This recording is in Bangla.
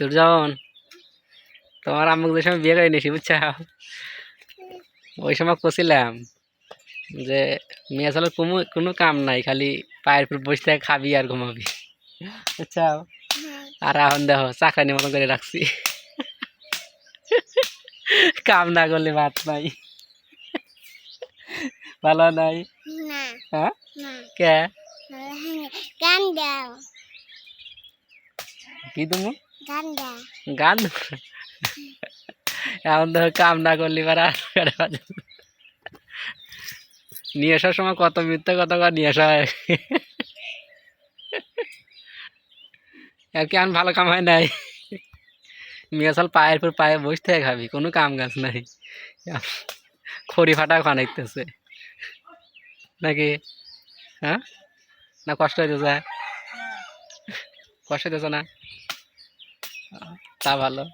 তোর যেমন তোমার আম্মুকে যে সময় বিয়ে করে নিয়েছি বুঝছা, ওই সময় করছিলাম যে মেয়ে ছেলের কোনো কাম নাই, খালি পায়ের উপর বসে থেকে খাবি আর ঘুমাবি, বুঝছা। আর এখন দেখো চাকরানির মতো করে রাখছি, কাম না করলে ভাত নাই, ভালো নাই। হ্যাঁ কে কি তুমি গান এখন দেখো কাম না করলে নিয়ে আসার সময় কত মিথ্যা কথা নিয়ে আসা হয়, আর কি এখন ভালো কাম হয় নাই, মেয়ে চাল পায়ের পর পায়ে বসে থেকে খাবি, কোনো কাম কাজ নাই, খড়ি ফাটা খানাইতেছে নাকি। হ্যাঁ না কষ্ট হইতেছে, কষ্ট হইতেছে না, তা ভালো।